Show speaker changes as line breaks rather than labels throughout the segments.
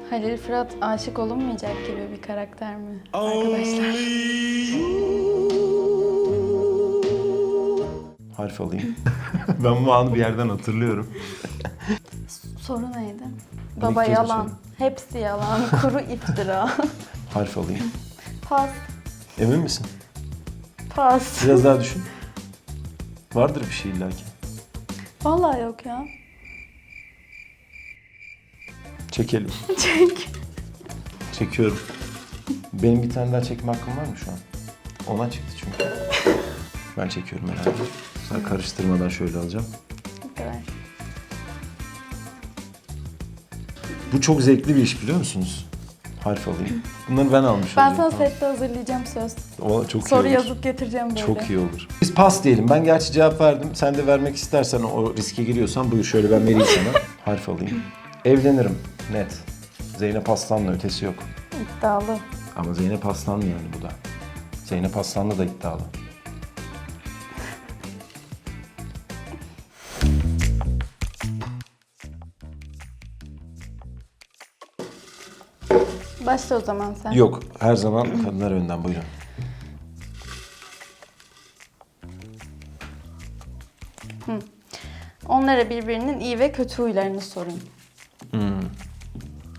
Halil Fırat aşık olunmayacak gibi bir karakter mi arkadaşlar?
Harf alayım. Ben bu anı bir yerden hatırlıyorum.
Soru neydi? Baba
kez mi
yalan.
söyledin?
Hepsi yalan. Kuru iftira.
Harf alayım.
Pas.
Emin misin?
Pas.
Biraz daha düşün. Vardır bir şey illaki.
Vallahi yok ya.
Çekelim.
Çek.
Çekiyorum. Benim bir tane daha çekme hakkım var mı şu an? Ona çıktı çünkü. Ben çekiyorum herhalde. Sonra karıştırmadan şöyle alacağım.
Bu kadar.
Bu çok zevkli bir iş biliyor musunuz? Harf alayım. Bunları ben almış
Ben sana
olacağım.
sette hazırlayacağım söz.
O çok
Soru
iyi olur.
yazıp getireceğim böyle.
Çok iyi olur. Biz pas diyelim. Ben gerçi cevap verdim. Sen de vermek istersen o riske giriyorsan buyur şöyle ben vereyim sana. Harf alayım. Evlenirim. Net. Zeynep Aslan'la ötesi yok.
İddialı.
Ama Zeynep Aslanlı yani bu da. Zeynep Aslanlı da iddialı.
Başla o zaman sen.
Yok. Her zaman kadınlar önden buyurun.
Onlara birbirinin iyi ve kötü huylarını sorun.
Hmm.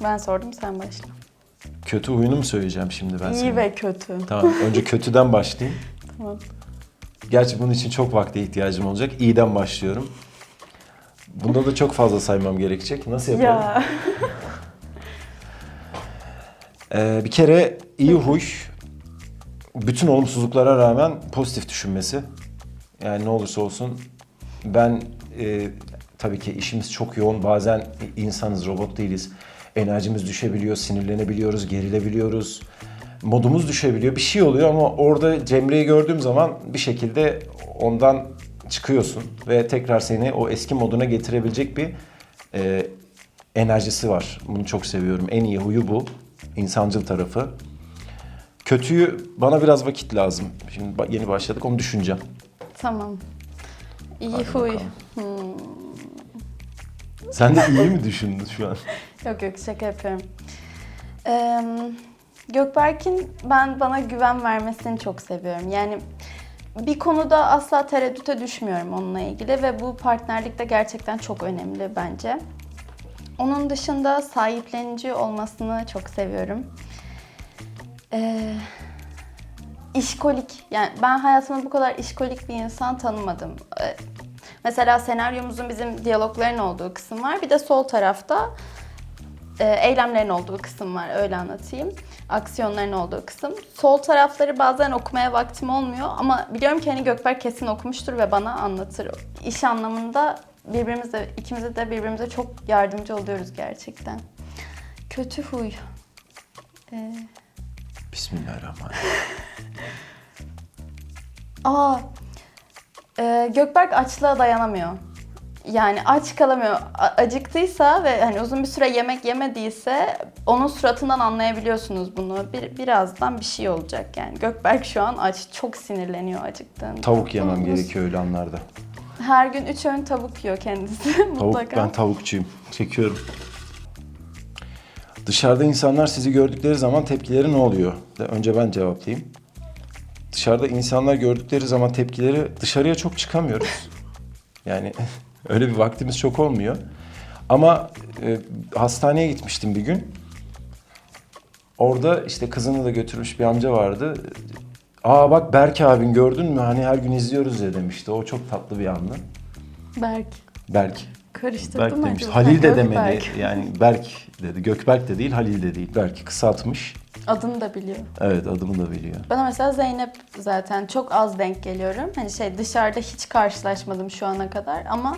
Ben sordum, sen başla.
Kötü huyunu mu söyleyeceğim şimdi ben sana?
İyi ve kötü.
Tamam. Önce kötüden başlayayım.
Tamam.
Gerçi bunun için çok vakte ihtiyacım olacak. İyiden başlıyorum. Bunda da çok fazla saymam gerekecek. Nasıl yapalım?
Ya.
Bir kere iyi huy, bütün olumsuzluklara rağmen pozitif düşünmesi. Yani ne olursa olsun ben tabii ki işimiz çok yoğun. Bazen insanız, robot değiliz. Enerjimiz düşebiliyor, sinirlenebiliyoruz, gerilebiliyoruz. Modumuz düşebiliyor. Bir şey oluyor ama orada Cemre'yi gördüğüm zaman bir şekilde ondan çıkıyorsun. Ve tekrar seni o eski moduna getirebilecek bir enerjisi var. Bunu çok seviyorum. En iyi huyu bu. İnsancıl tarafı. Kötüyü bana biraz vakit lazım. Şimdi yeni başladık, onu düşüneceğim.
Tamam. İyi
Hadi
huy.
bakalım. Sen de iyi mi düşündün şu an?
Yok yok, şaka yapıyorum. Gökberk'in bana güven vermesini çok seviyorum. Yani bir konuda asla tereddüte düşmüyorum onunla ilgili ve bu partnerlikte gerçekten çok önemli bence. Onun dışında sahiplenici olmasını çok seviyorum. İşkolik. Yani ben hayatımda bu kadar işkolik bir insan tanımadım. Mesela senaryomuzun bizim diyalogların olduğu kısım var. Bir de sol tarafta eylemlerin olduğu kısım var. Öyle anlatayım. Aksiyonların olduğu kısım. Sol tarafları bazen okumaya vaktim olmuyor ama biliyorum ki hani Gökberk kesin okumuştur ve bana anlatır. İş anlamında ikimize de birbirimize çok yardımcı oluyoruz gerçekten. Kötü huy.
Bismillahirrahmanirrahim.
Gökberk açlığa dayanamıyor. Yani aç kalamıyor. Acıktıysa ve hani uzun bir süre yemek yemediyse onun suratından anlayabiliyorsunuz bunu. Birazdan bir şey olacak yani. Gökberk şu an aç. Çok sinirleniyor acıktığında.
Tavuk yemem gerekiyor öyle anlarda.
Her gün 3 öğün tavuk yiyor kendisi mutlaka.
Ben tavukçuyum. Çekiyorum. Dışarıda insanlar sizi gördükleri zaman tepkileri ne oluyor? Önce ben cevaplayayım. Dışarıda insanlar gördükleri zaman tepkileri, dışarıya çok çıkamıyoruz. Yani öyle bir vaktimiz çok olmuyor. Ama hastaneye gitmiştim bir gün. Orada işte kızını da götürmüş bir amca vardı. Aa bak Berk abin gördün mü? Hani her gün izliyoruz ya demişti. O çok tatlı bir andı. Berk.
Karıştırdım
Berk
mı
demiş.
acaba?
Halil de demedi.
Gökberk.
Yani Berk dedi. Gökberk de değil, Halil de değil. Berk kısaltmış.
Adını da biliyor.
Evet, adımı da biliyor.
Bana mesela Zeynep zaten çok az denk geliyorum. Hani dışarıda hiç karşılaşmadım şu ana kadar ama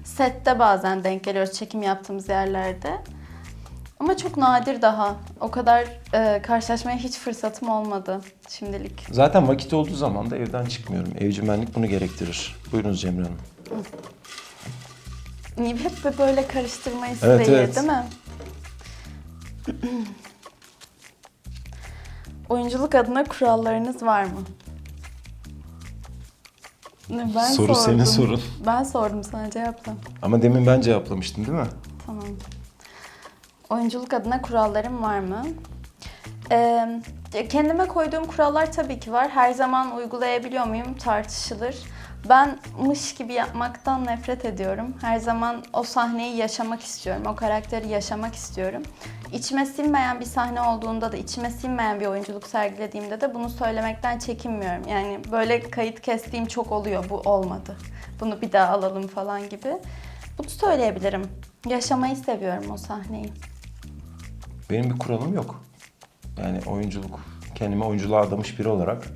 sette bazen denk geliyoruz çekim yaptığımız yerlerde. Ama çok nadir daha. O kadar karşılaşmaya hiç fırsatım olmadı şimdilik.
Zaten vakit olduğu zaman da evden çıkmıyorum. Evcimenlik bunu gerektirir. Buyurunuz Cemre Hanım.
Hep böyle karıştırma isteği,
Evet.
değil mi? Oyunculuk adına kurallarınız var mı? Ben
Soru
sordum.
senin sorun.
Ben sordum, sana cevapla.
Ama demin ben cevaplamıştım değil mi?
Tamam. Oyunculuk adına kurallarım var mı? Kendime koyduğum kurallar tabii ki var. Her zaman uygulayabiliyor muyum tartışılır. Ben mış gibi yapmaktan nefret ediyorum. Her zaman o sahneyi yaşamak istiyorum. O karakteri yaşamak istiyorum. İçime sinmeyen bir sahne olduğunda da, içime sinmeyen bir oyunculuk sergilediğimde de bunu söylemekten çekinmiyorum. Yani böyle kayıt kestiğim çok oluyor. Bu olmadı. Bunu bir daha alalım falan gibi. Bunu söyleyebilirim. Yaşamayı seviyorum o sahneyi.
Benim bir kuralım yok. Yani kendimi oyunculuğa adamış biri olarak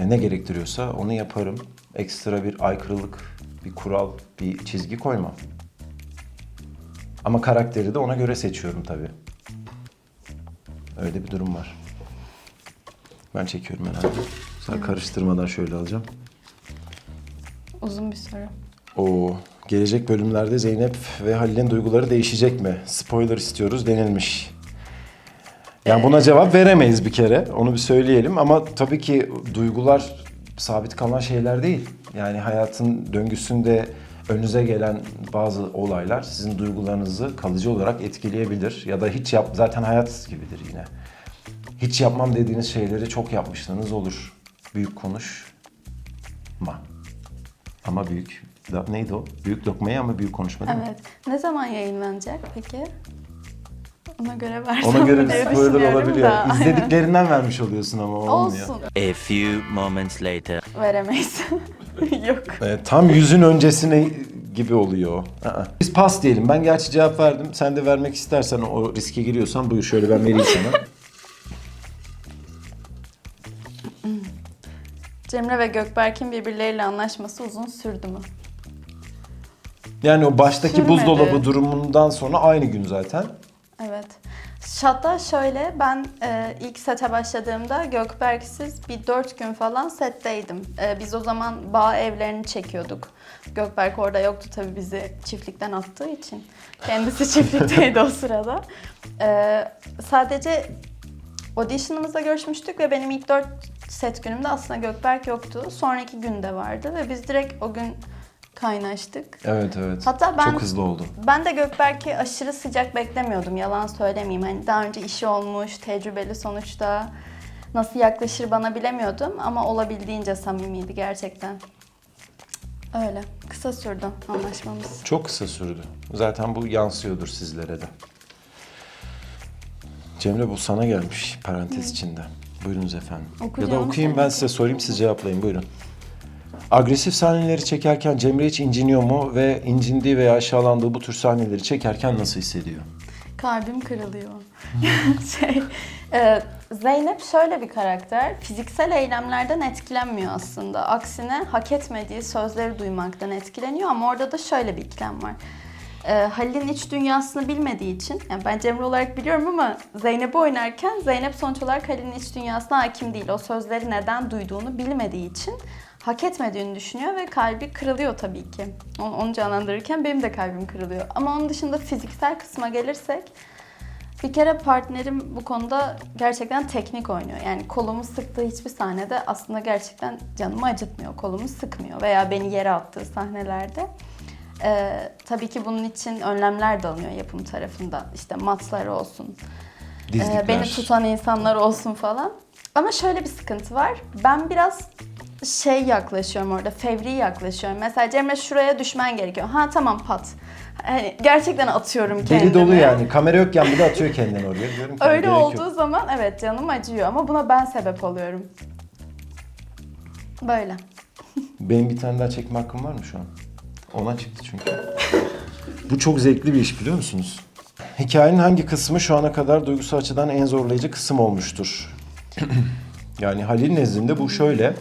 ne gerektiriyorsa onu yaparım. Ekstra bir aykırılık, bir kural, bir çizgi koymam. Ama karakteri de ona göre seçiyorum tabii. Öyle bir durum var. Ben çekiyorum herhalde. Sen karıştırmadan şöyle alacağım.
Uzun bir soru.
Gelecek bölümlerde Zeynep ve Halil'in duyguları değişecek mi? Spoiler istiyoruz denilmiş. Yani buna cevap veremeyiz bir kere. Onu bir söyleyelim ama tabii ki duygular sabit kalan şeyler değil. Yani hayatın döngüsünde önünüze gelen bazı olaylar sizin duygularınızı kalıcı olarak etkileyebilir. Ya da zaten hayat gibidir yine. Hiç yapmam dediğiniz şeyleri çok yapmışlığınız olur. Büyük konuşma. Ama büyük, neydi o? Büyük lokmayı ama büyük konuşma değil mi?
Evet. Ne zaman yayınlanacak peki? Ona göre versem
Ona göre
mi
bir
diye
spoiler
düşünüyorum
olabiliyor.
da.
İzlediklerinden vermiş oluyorsun ama olmuyor.
Olsun.
A few moments later.
Veremeyiz. Yok.
Tam yüzün öncesine gibi oluyor o. Biz pas diyelim. Ben gerçi cevap verdim. Sen de vermek istersen o riske giriyorsan buyur şöyle ben vereyim sana.
Cemre ve Gökberk'in birbirleriyle anlaşması uzun sürdü mü?
Yani o baştaki
Sürmedi.
buzdolabı durumundan sonra aynı gün zaten.
Evet. Hatta şöyle, ben ilk sete başladığımda Gökberk'siz bir 4 gün falan setteydim. Biz o zaman bağ evlerini çekiyorduk. Gökberk orada yoktu tabii, bizi çiftlikten attığı için. Kendisi çiftlikteydi o sırada. Sadece audition'ımızda görüşmüştük ve benim ilk 4 set günümde aslında Gökberk yoktu. Sonraki günde vardı ve biz direkt o gün kaynaştık.
Evet.
Hatta
çok hızlı oldu.
Ben de Gökberk'i aşırı sıcak beklemiyordum, yalan söylemeyeyim. Hani daha önce işi olmuş, tecrübeli sonuçta. Nasıl yaklaşır bana bilemiyordum ama olabildiğince samimiydi gerçekten. Öyle. Kısa sürdü anlaşmamız.
Çok kısa sürdü. Zaten bu yansıyordur sizlere de. Cemre bu sana gelmiş parantez içinde. Buyurunuz efendim.
Okuyacağım,
Ya da okuyayım
sen
ben size sorayım siz cevaplayın buyurun. Agresif sahneleri çekerken Cemre hiç inciniyor mu ve incindiği veya aşağılandığı bu tür sahneleri çekerken nasıl hissediyor?
Kalbim kırılıyor. Zeynep şöyle bir karakter. Fiziksel eylemlerden etkilenmiyor aslında. Aksine hak etmediği sözleri duymaktan etkileniyor ama orada da şöyle bir ikilem var. Halil'in iç dünyasını bilmediği için, yani ben Cemre olarak biliyorum ama Zeynep'i oynarken Zeynep sonuç olarak Halil'in iç dünyasına hakim değil. O sözleri neden duyduğunu bilmediği için hak etmediğini düşünüyor ve kalbi kırılıyor tabii ki. Onu canlandırırken benim de kalbim kırılıyor. Ama onun dışında fiziksel kısma gelirsek, bir kere partnerim bu konuda gerçekten teknik oynuyor. Yani kolumu sıktığı hiçbir sahnede aslında gerçekten canımı acıtmıyor. Kolumu sıkmıyor veya beni yere attığı sahnelerde. Tabii ki bunun için önlemler de alınıyor yapım tarafından. İşte matlar olsun, beni tutan insanlar olsun falan. Ama şöyle bir sıkıntı var. Ben biraz yaklaşıyorum orada, fevri yaklaşıyorum. Mesela Cemre şuraya düşmen gerekiyor. Ha tamam pat. Hani gerçekten atıyorum kendimi.
Deli dolu yani. Kamera yokken bile atıyor kendini oraya. Diyorum ki,
Öyle
gerek yok.
olduğu zaman evet canım acıyor ama buna ben sebep oluyorum. Böyle.
Benim bir tane daha çekme hakkım var mı şu an? Ona çıktı çünkü. Bu çok zevkli bir iş biliyor musunuz? Hikayenin hangi kısmı şu ana kadar duygusal açıdan en zorlayıcı kısım olmuştur? Yani Halil nezdinde bu şöyle.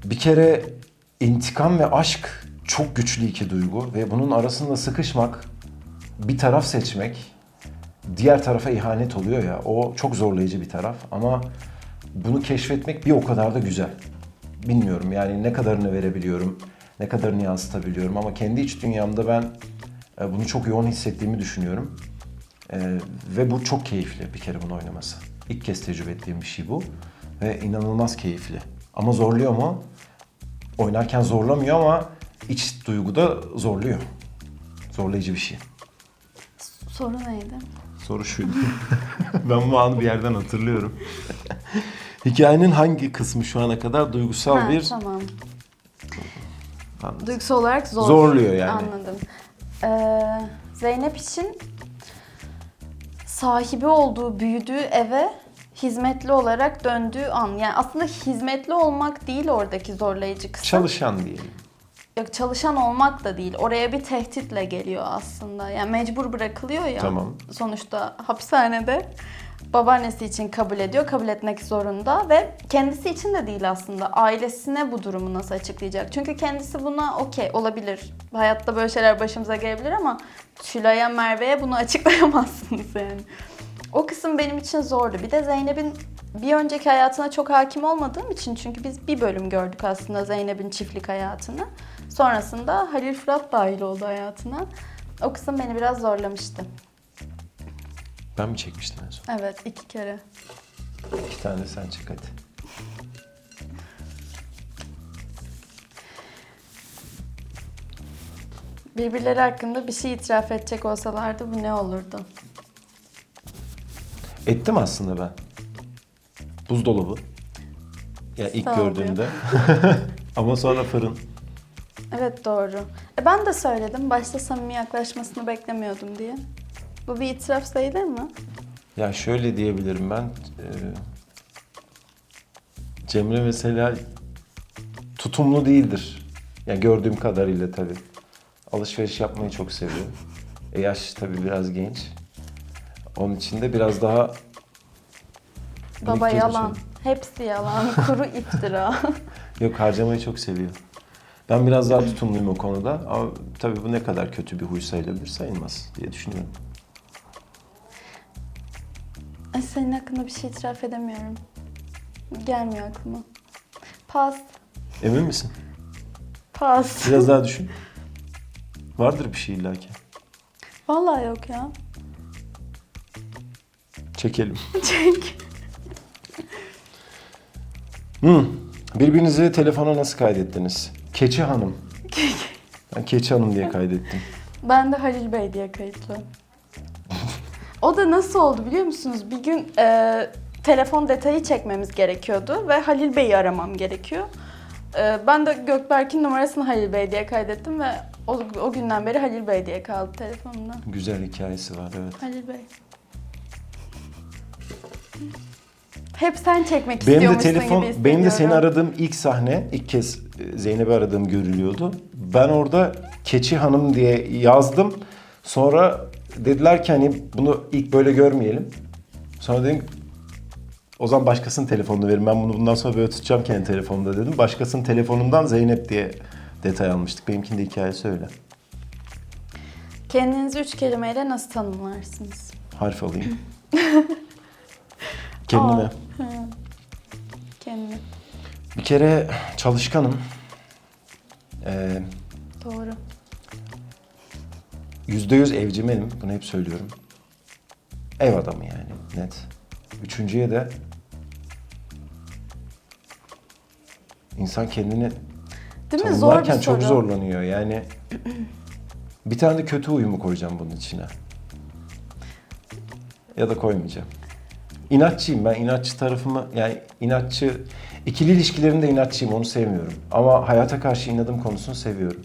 Bir kere intikam ve aşk çok güçlü iki duygu ve bunun arasında sıkışmak, bir taraf seçmek, diğer tarafa ihanet oluyor ya, o çok zorlayıcı bir taraf ama bunu keşfetmek bir o kadar da güzel. Bilmiyorum yani ne kadarını verebiliyorum, ne kadarını yansıtabiliyorum ama kendi iç dünyamda ben bunu çok yoğun hissettiğimi düşünüyorum. Ve bu çok keyifli bir kere bunu oynaması. İlk kez tecrübe ettiğim bir şey bu ve inanılmaz keyifli. Ama zorluyor mu? Oynarken zorlamıyor ama iç duyguda zorluyor. Zorlayıcı bir şey.
Soru neydi?
Soru şuydu. Ben bu anı bir yerden hatırlıyorum. Hikayenin hangi kısmı şu ana kadar duygusal
Ha,
bir...
tamam.
Anladım.
Duygusal olarak zor.
Zorluyor yani.
Anladım. Zeynep için sahibi olduğu, büyüdüğü eve hizmetli olarak döndüğü an. Yani aslında hizmetli olmak değil oradaki zorlayıcı kısım.
Çalışan diyelim.
Yok, çalışan olmak da değil. Oraya bir tehditle geliyor aslında. Yani mecbur bırakılıyor ya.
Tamam.
Sonuçta hapishanede babaannesi için kabul ediyor. Kabul etmek zorunda ve kendisi için de değil aslında. Ailesine bu durumu nasıl açıklayacak? Çünkü kendisi buna okey olabilir. Hayatta böyle şeyler başımıza gelebilir ama Tülay'a, Merve'ye bunu açıklayamazsınız yani. O kısım benim için zordu. Bir de Zeynep'in bir önceki hayatına çok hakim olmadığım için, çünkü biz bir bölüm gördük aslında Zeynep'in çiftlik hayatını. Sonrasında Halil Fırat dahil oldu hayatına. O kısım beni biraz zorlamıştı.
Ben mi çekmiştim en son?
Evet, 2 kere.
2 tane sen çek hadi.
Birbirleri hakkında bir şey itiraf edecek olsalardı bu ne olurdu?
Ettim aslında ben. Buzdolabı. Ya ilk
Sağ ol
gördüğümde. Ama sonra fırın.
Evet, doğru. Ben de söyledim başta samimi yaklaşmasını beklemiyordum diye. Bu bir itiraf sayılır mı?
Ya şöyle diyebilirim ben. Cemre mesela tutumlu değildir. Ya gördüğüm kadarıyla tabii. Alışveriş yapmayı çok seviyor. Yaş tabii biraz genç. Onun için de biraz daha...
Baba
biriktirmiş
yalan.
onu.
Hepsi yalan. Kuru iftira.
Yok, harcamayı çok seviyor. Ben biraz daha tutumluyum o konuda. Ama tabii bu ne kadar kötü bir huy sayılabilir, sayılmaz diye düşünüyorum.
Ay, senin hakkında bir şey itiraf edemiyorum. Gelmiyor aklıma. Pas.
Emin misin?
Pas.
Biraz daha düşün. Vardır bir şey illaki.
Vallahi yok ya.
Çekelim.
Çek.
Birbirinizi telefona nasıl kaydettiniz? Keçi Hanım. Ben Keçi Hanım diye kaydettim.
Ben de Halil Bey diye kayıtlı. O da nasıl oldu biliyor musunuz? Bir gün telefon detayı çekmemiz gerekiyordu ve Halil Bey'i aramam gerekiyor. Ben de Gökberk'in numarasını Halil Bey diye kaydettim ve o günden beri Halil Bey diye kaldı telefonumda.
Güzel hikayesi var, evet.
Halil Bey. Hep sen çekmek
Benim de
istiyormuşsun gibi hissediyorum.
benim de seni aradığım ilk sahne, ilk kez Zeynep'i aradığım görülüyordu. Ben orada Keçi Hanım diye yazdım. Sonra dediler ki hani bunu ilk böyle görmeyelim. Sonra dedim o zaman başkasının telefonunu verin. Ben bunu bundan sonra böyle tutacağım kendi telefonumda dedim. Başkasının telefonundan Zeynep diye detay almıştık. Benimkinde hikayesi öyle.
Kendinizi 3 kelimeyle nasıl tanımlarsınız?
Harf alayım. Kendime.
Kendini.
Bir kere çalışkanım.
Doğru.
%100 evcimenim. Bunu hep söylüyorum. Ev adamı yani, net. Üçüncüye de insan kendini
Değil mi? Zor bir
tanımlarken
soru.
çok zorlanıyor. Yani bir tane de kötü uyumu koyacağım bunun içine. Ya da koymayacağım. İnatçıyım ben. İnatçı tarafımı, yani inatçı, ikili ilişkilerimde inatçıyım, onu sevmiyorum. Ama hayata karşı inadım konusunu seviyorum.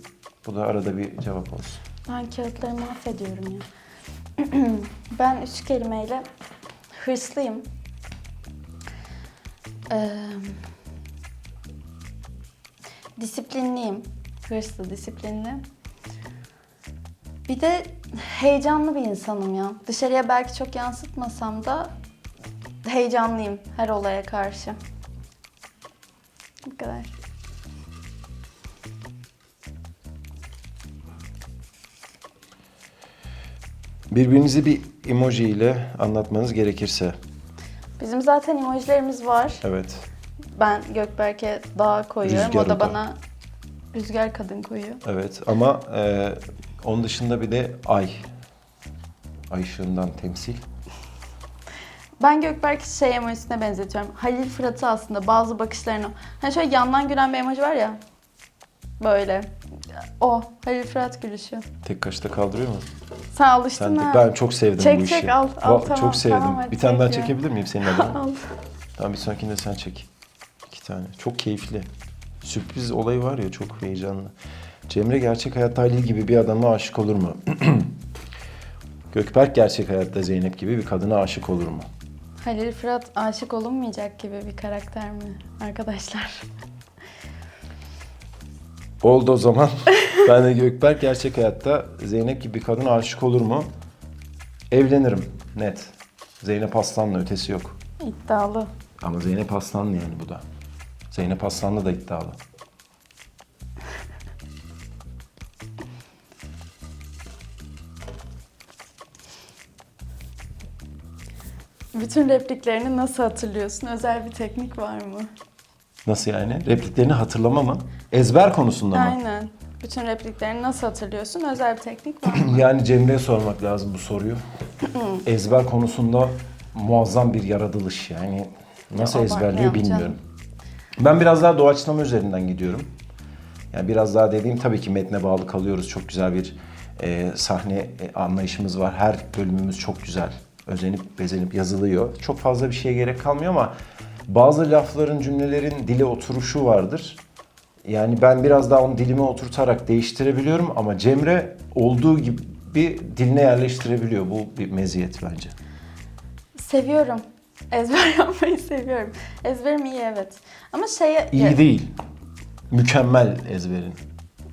Bu da arada bir cevap olsun.
Ben kağıtlarımı affediyorum ya. Ben 3 kelimeyle hırslıyım. Disiplinliyim. Hırslı, disiplinli. Bir de heyecanlı bir insanım ya. Dışarıya belki çok yansıtmasam da heyecanlıyım her olaya karşı. Bu kadar.
Birbirinizi bir emoji ile anlatmanız gerekirse.
Bizim zaten emojilerimiz var.
Evet.
Ben Gökberk'e dağ koyuyorum.
Rüzgar
o da
o da.
bana rüzgar kadın koyuyor.
Evet ama onun dışında bir de ay. Ay ışığından temsil.
Ben Gökberk'i şey emojisine benzetiyorum. Halil Fırat'ı aslında bazı bakışlarını... Hani şöyle yandan gülen bir emoji var ya. Böyle. O. Halil Fırat gülüşü.
Tek kaşta kaldırıyor mu?
Sen alıştın
Sen de,
ha.
ben çok sevdim
Çek,
bu işi.
çek, al, al, tamam,
çok sevdim.
tamam, hadi
bir tane daha
çek ya.
çekebilir miyim senin adına?
Al.
Tamam, bir sonrakinde sen çek. 2 tane. Çok keyifli. Sürpriz olayı var ya, çok heyecanlı. Cemre gerçek hayatta Halil gibi bir adama aşık olur mu? Gökberk gerçek hayatta Zeynep gibi bir kadına aşık olur mu?
Halil Fırat aşık olunmayacak gibi bir karakter mi arkadaşlar?
Oldu o zaman. Ben de Gökberk gerçek hayatta Zeynep gibi bir kadına aşık olur mu? Evlenirim. Net. Zeynep Aslan'la ötesi yok.
İddialı.
Ama Zeynep Aslanlı yani bu da. Zeynep Aslanlı da iddialı.
Bütün repliklerini nasıl hatırlıyorsun? Özel bir teknik var mı?
Nasıl yani? Repliklerini hatırlama mı? Ezber konusunda mı?
Aynen. Bütün repliklerini nasıl hatırlıyorsun? Özel bir teknik var mı?
Yani Cemre'ye sormak lazım bu soruyu. Ezber konusunda muazzam bir yaratılış yani. Nasıl
Ya,
ezberliyor
abartmayalım
bilmiyorum.
canım.
Ben biraz daha doğaçlama üzerinden gidiyorum. Yani biraz daha dediğim, tabii ki metne bağlı kalıyoruz. Çok güzel bir sahne anlayışımız var. Her bölümümüz çok güzel. Özenip bezenip yazılıyor. Çok fazla bir şeye gerek kalmıyor ama bazı lafların, cümlelerin dile oturuşu vardır. Yani ben biraz daha onu dilime oturtarak değiştirebiliyorum ama Cemre olduğu gibi diline yerleştirebiliyor. Bu bir meziyet bence.
Seviyorum. Ezber yapmayı seviyorum. Ezberim iyi, evet. Ama
İyi değil. Mükemmel ezberin.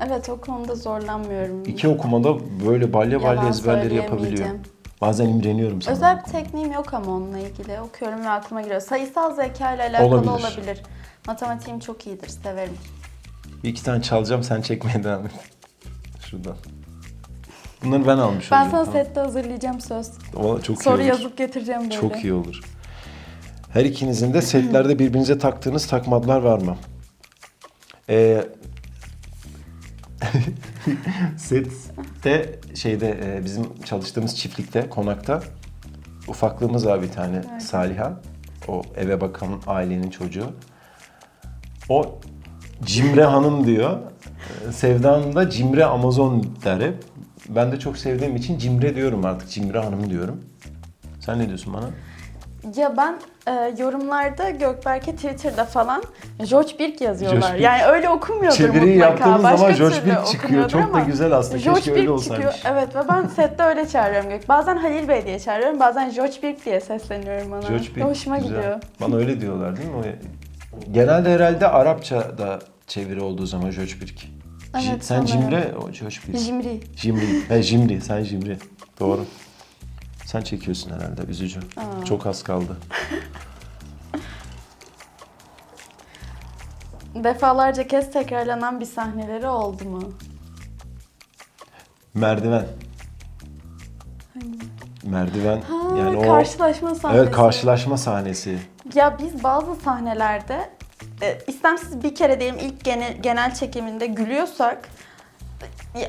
Evet, o konuda zorlanmıyorum.
2 okumada böyle balya balya
Yalan
ezberleri yapabiliyor.
söyleyemeyeceğim.
Bazen imreniyorum sana.
Özel bir tekniğim yok ama onunla ilgili. Okuyorum ve aklıma giriyor. Sayısal zeka ile alakalı olabilir. Matematiğim çok iyidir, severim.
Bir 2 tane çalacağım, sen çekmeye devam et. Şuradan. Bunları ben almış
Ben
olacağım.
sana
tamam.
sette hazırlayacağım söz.
Valla çok
Soru
iyi olur.
yazıp getireceğim böyle.
Çok iyi olur. Her ikinizin de setlerde birbirinize taktığınız takmalar var mı? Sette bizim çalıştığımız çiftlikte, konakta ufaklığımız var bir tane,
Evet.
Saliha. O eve bakan ailenin çocuğu. O Cimre Hanım diyor. Sevda Hanım da Cimre Amazon der hep. Ben de çok sevdiğim için Cimre diyorum artık. Cimre Hanım diyorum. Sen ne diyorsun bana?
Ya ben yorumlarda Gökberk'e Twitter'da falan George Birk yazıyorlar.
George Birk.
Yani öyle okunmuyordur
Çeviriyi
mutlaka.
yaptığımız
Başka
zaman George
türlü
Birk çıkıyor.
okunuyordur
Çok da
ama
güzel aslında.
George
Keşke öyle
Birk
olsaymış.
çıkıyor. Evet, ve ben sette öyle çağırıyorum Gök. Bazen Halil Bey diye çağırıyorum, bazen George Birk diye sesleniyorum ona.
George Birk
Hoşuma
güzel.
gidiyor.
Bana öyle diyorlar değil mi? Genelde herhalde Arapça'da çeviri olduğu zaman George Birk.
Evet,
Sen
sanırım.
Cimre, o George Birk.
Jimri.
Jimri. Jimri. Sen Jimri. Doğru. Sen çekiyorsun herhalde. Üzücü.
Aa.
Çok az kaldı.
Defalarca kez tekrarlanan bir sahneleri oldu mu?
Merdiven. Merdiven.
Ha,
Yani o
karşılaşma sahnesi.
evet, karşılaşma sahnesi.
Ya biz bazı sahnelerde istemsiz bir kere diyelim ilk genel çekiminde gülüyorsak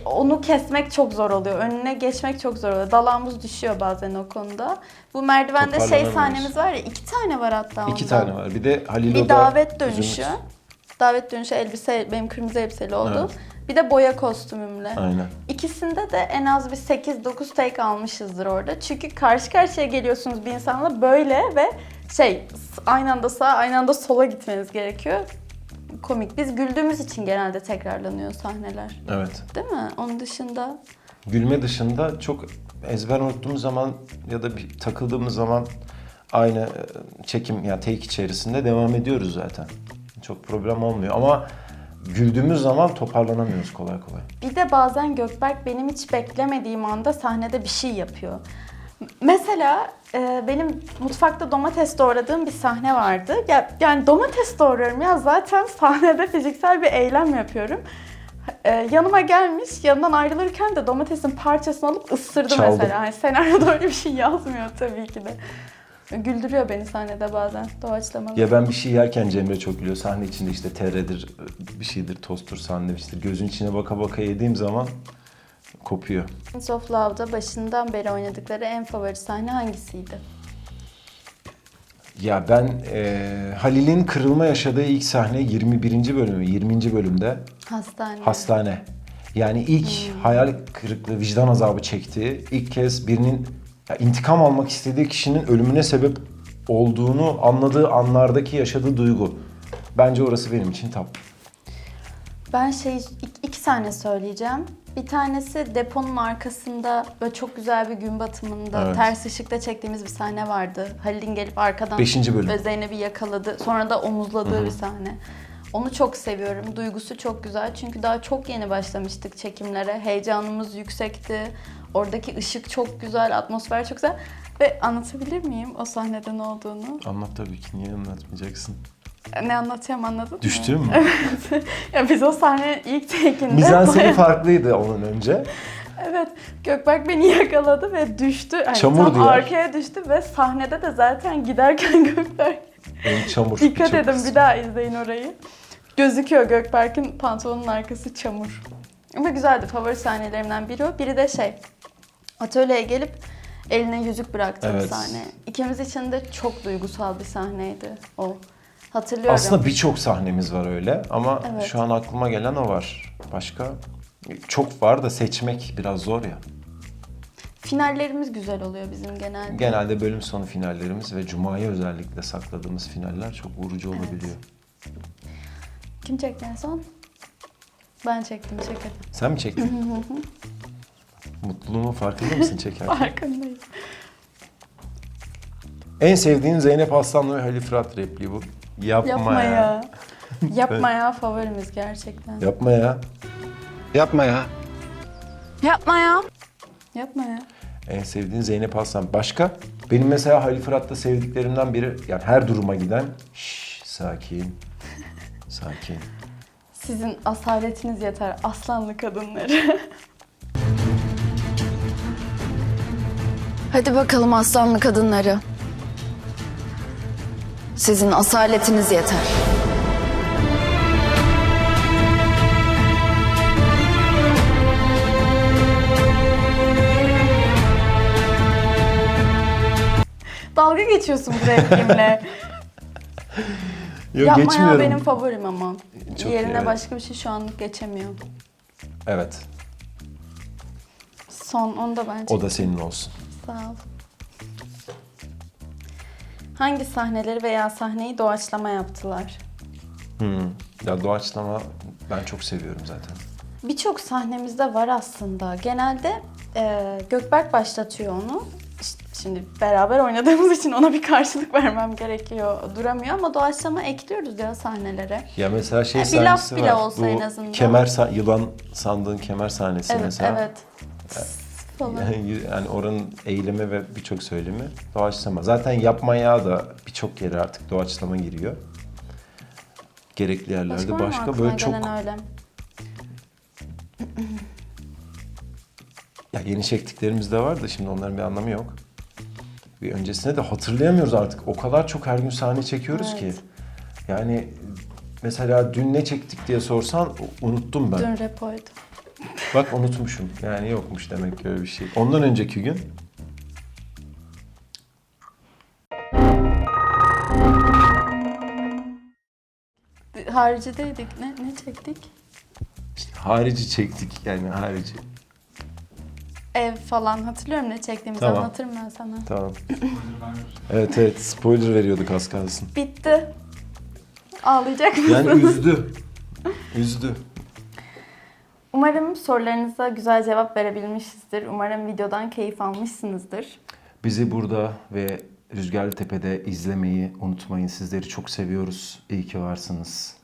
onu kesmek çok zor oluyor. Önüne geçmek çok zor oluyor. Dalağımız düşüyor bazen o konuda. Bu merdivende
Toparlanamıyoruz.
sahnemiz var ya, 2 tane var hatta ondan.
2 tane var. Bir de Halil
Bir
Oda
davet dönüşü.
üzülmüş.
Davet dönüşü elbise, benim kırmızı elbiseli oldu.
Evet.
Bir de boya kostümümle.
Aynen.
İkisinde de en az bir 8-9 take almışızdır orada. Çünkü karşı karşıya geliyorsunuz bir insanla böyle ve aynı anda sağa, aynı anda sola gitmeniz gerekiyor. Komik. Biz güldüğümüz için genelde tekrarlanıyor sahneler.
Evet.
Değil mi? Onun dışında
Gülme dışında çok ezber unuttuğumuz zaman ya da bir takıldığımız zaman aynı çekim, yani take içerisinde devam ediyoruz zaten. Çok problem olmuyor ama güldüğümüz zaman toparlanamıyoruz kolay kolay.
bir de bazen Gökberk benim hiç beklemediğim anda sahnede bir şey yapıyor. Mesela benim mutfakta domates doğradığım bir sahne vardı. Yani domates doğruyorum ya, zaten sahnede fiziksel bir eylem yapıyorum. Yanıma gelmiş, yanından ayrılırken de domatesin parçasını alıp ısırdı
Çaldı.
mesela. Yani senaryoda öyle bir şey yazmıyor tabii ki de. Güldürüyor beni sahnede bazen doğaçlamalar.
Ya ben bir şey yerken Cemre çok gülüyor. Sahne içinde işte teredir, bir şeydir, tosttur, sandviçtir. Gözün içine baka baka yediğim zaman kopuyor.
Prince of Love'da başından beri oynadıkları en favori sahne hangisiydi?
Ya ben Halil'in kırılma yaşadığı ilk sahne 21. bölümü, 20. bölümde
Hastane.
hastane. Yani ilk hayal kırıklığı, vicdan azabı çektiği, ilk kez birinin intikam almak istediği kişinin ölümüne sebep olduğunu anladığı anlardaki yaşadığı duygu. Bence orası benim için top.
Ben iki tane söyleyeceğim. Bir tanesi deponun arkasında böyle çok güzel bir gün batımında
Evet.
ters ışıkta çektiğimiz bir sahne vardı. Halil'in gelip arkadan
5. bölüm.
ve Zeynep'i yakaladı. Sonra da omuzladığı bir sahne. Onu çok seviyorum. Duygusu çok güzel. Çünkü daha çok yeni başlamıştık çekimlere. Heyecanımız yüksekti. Oradaki ışık çok güzel, atmosfer çok güzel. Ve anlatabilir miyim o sahnede ne olduğunu?
Anlat tabii ki, niye anlatmayacaksın?
Ne anlatacağım anladın mı?
Düştün mü?
Ya biz o sahne ilk çekimde...
Mizanseni farklıydı onun önce.
Evet, Gökberk beni yakaladı ve düştü. Yani
Çamurdu
tam
ya.
arkaya düştü ve sahnede de zaten giderken Gökberk...
Benim çamur.
Dikkat
çok
edin,
kısa.
bir daha izleyin orayı. Gözüküyor Gökberk'in pantolonun arkası çamur. Ama güzeldi, favori sahnelerimden biri o. Biri de atölyeye gelip eline yüzük bıraktığım
Evet.
sahne. İkimiz için de çok duygusal bir sahneydi o. Hatırlıyorum.
Aslında birçok sahnemiz var öyle ama
Evet.
şu an aklıma gelen o var. Başka çok var da seçmek biraz zor ya.
Finallerimiz güzel oluyor bizim genelde.
Genelde bölüm sonu finallerimiz ve Cuma'ya özellikle sakladığımız finaller çok vurucu olabiliyor.
Kim çekti en son? Ben çektim, şaka.
Sen mi çektin? Mutluluğumun farkında mısın çekerken?
Farkındayım.
En sevdiğin Zeynep Aslanlı ve Halil Fırat repliği bu.
Yapma ya. Yapma ya favorimiz gerçekten.
Yapma ya.
Yapma ya.
Yapma ya. Yapma ya.
En sevdiğin Zeynep Aslan. Başka? Benim mesela Halil Fırat'ta sevdiklerimden biri, yani her duruma giden şşş sakin. Sakin.
Sizin asaletiniz yeter aslanlı kadınları.
Hadi bakalım aslanlı kadınları. Sizin asaletiniz yeter.
Dalga geçiyorsun bu repliğimle.
Yok,
Yapma ya
geçmiyorum.
benim favorim ama.
Çok
Yerine
iyi, evet.
başka bir şey şu anlık geçemiyor.
Evet.
Son onu da bence.
O da senin olsun.
Sağ ol. Hangi sahneleri veya sahneyi doğaçlama yaptılar?
Ya doğaçlama ben çok seviyorum zaten.
Birçok sahnemizde var aslında. Genelde Gökberk başlatıyor onu. Şimdi beraber oynadığımız için ona bir karşılık vermem gerekiyor. Duramıyor ama doğaçlama ekliyoruz ya sahnelere.
Ya mesela
bir laf
sahnesi
bile
var.
olsa
Bu
en azından.
yılan sandığın kemer sahnesi
Evet,
mesela.
evet. Falan.
Yani oranın eylemi ve birçok söylemi doğaçlama. Zaten yapma ya da birçok yere artık doğaçlama giriyor. Gerekli yerlerde.
Başka var mı
Başka
aklına
böyle çok
gelen öyle?
ya yeni çektiklerimiz de var da şimdi onların bir anlamı yok. Bir öncesinde de hatırlayamıyoruz artık. O kadar çok her gün sahne çekiyoruz
Evet.
ki. Yani mesela dün ne çektik diye sorsan unuttum ben.
Dün repoydu.
Bak unutmuşum. Yani yokmuş demek ki öyle bir şey. Ondan önceki gün
Haricideydik. Ne çektik?
harici çektik, yani harici.
Ev falan hatırlıyorum ne çektiğimizi
Tamam.
anlatırım ben sana.
Tamam. Evet spoiler veriyorduk az kalsın.
Bitti. Ağlayacak mısın?
Yani üzdü. Üzdü.
Umarım sorularınıza güzel cevap verebilmişizdir. Umarım videodan keyif almışsınızdır.
Bizi burada ve Rüzgarlı Tepe'de izlemeyi unutmayın. Sizleri çok seviyoruz. İyi ki varsınız.